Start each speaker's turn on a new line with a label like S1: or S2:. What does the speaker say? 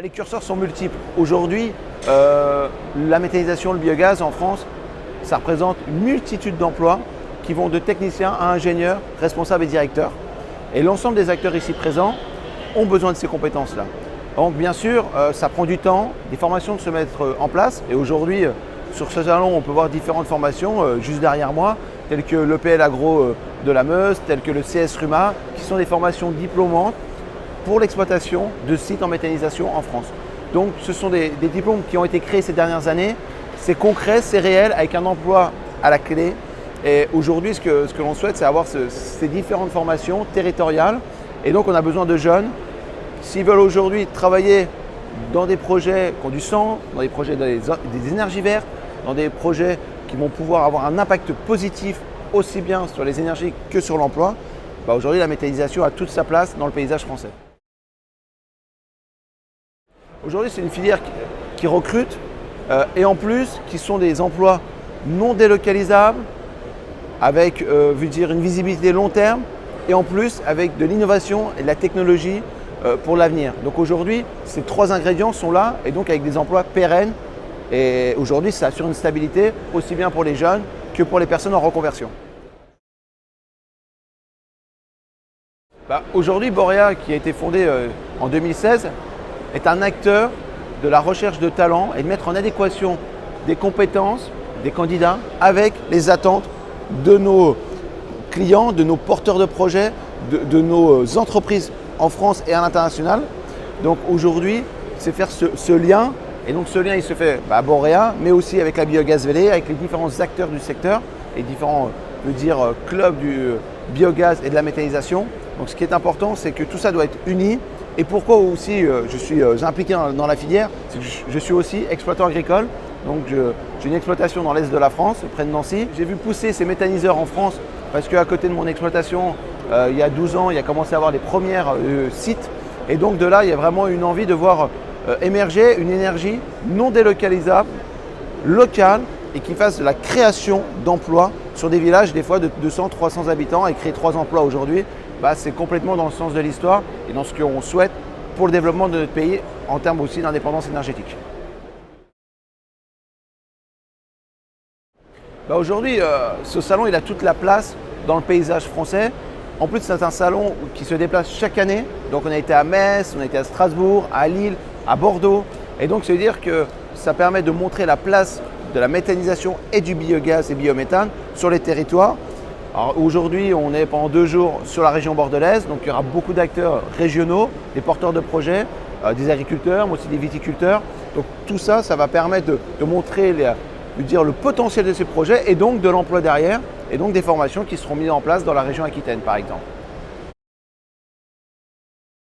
S1: Les curseurs sont multiples. Aujourd'hui, la méthanisation, le biogaz en France, ça représente une multitude d'emplois qui vont de techniciens à ingénieurs, responsables et directeurs. Et l'ensemble des acteurs ici présents ont besoin de ces compétences-là. Donc bien sûr, ça prend du temps, des formations de se mettre en place. Et aujourd'hui, sur ce salon, on peut voir différentes formations juste derrière moi, telles que l'EPL Agro de la Meuse, telles que le CS RUMA, qui sont des formations diplômantes pour l'exploitation de sites en méthanisation en France. Donc ce sont des diplômes qui ont été créés ces dernières années. C'est concret, c'est réel, avec un emploi à la clé. Et aujourd'hui, ce que l'on souhaite, c'est avoir ces différentes formations territoriales. Et donc on a besoin de jeunes. S'ils veulent aujourd'hui travailler dans des projets qui ont du sens, dans des projets des énergies vertes, dans des projets qui vont pouvoir avoir un impact positif aussi bien sur les énergies que sur l'emploi, aujourd'hui la méthanisation a toute sa place dans le paysage français. Aujourd'hui, c'est une filière qui recrute et en plus qui sont des emplois non délocalisables avec une visibilité long terme et en plus avec de l'innovation et de la technologie pour l'avenir. Donc aujourd'hui, ces trois ingrédients sont là et donc avec des emplois pérennes. Et aujourd'hui, ça assure une stabilité aussi bien pour les jeunes que pour les personnes en reconversion. Aujourd'hui, Borea, qui a été fondé en 2016, est un acteur de la recherche de talents et de mettre en adéquation des compétences des candidats avec les attentes de nos clients, de nos porteurs de projets, de nos entreprises en France et à l'international. Donc aujourd'hui, c'est faire ce lien. Et donc ce lien, il se fait à Borea, mais aussi avec la biogaz Vélé, avec les différents acteurs du secteur, les différents clubs du biogaz et de la méthanisation. Donc ce qui est important, c'est que tout ça doit être uni. Et pourquoi aussi je suis impliqué dans la filière, c'est que je suis aussi exploitant agricole. Donc j'ai une exploitation dans l'est de la France, près de Nancy. J'ai vu pousser ces méthaniseurs en France parce qu'à côté de mon exploitation, il y a 12 ans, il y a commencé à avoir les premiers sites. Et donc de là, il y a vraiment une envie de voir émerger une énergie non délocalisable, locale et qui fasse de la création d'emplois sur des villages des fois de 200-300 habitants et créer 3 emplois aujourd'hui. C'est complètement dans le sens de l'histoire et dans ce qu'on souhaite pour le développement de notre pays en termes aussi d'indépendance énergétique. Aujourd'hui, ce salon il a toute la place dans le paysage français. En plus, c'est un salon qui se déplace chaque année. Donc on a été à Metz, on a été à Strasbourg, à Lille, à Bordeaux. Et donc, ça veut dire que ça permet de montrer la place de la méthanisation et du biogaz et biométhane sur les territoires. Alors aujourd'hui, on est pendant 2 jours sur la région bordelaise, donc il y aura beaucoup d'acteurs régionaux, des porteurs de projets, des agriculteurs, mais aussi des viticulteurs. Donc tout ça, ça va permettre de montrer le potentiel de ces projets et donc de l'emploi derrière et donc des formations qui seront mises en place dans la région Aquitaine par exemple.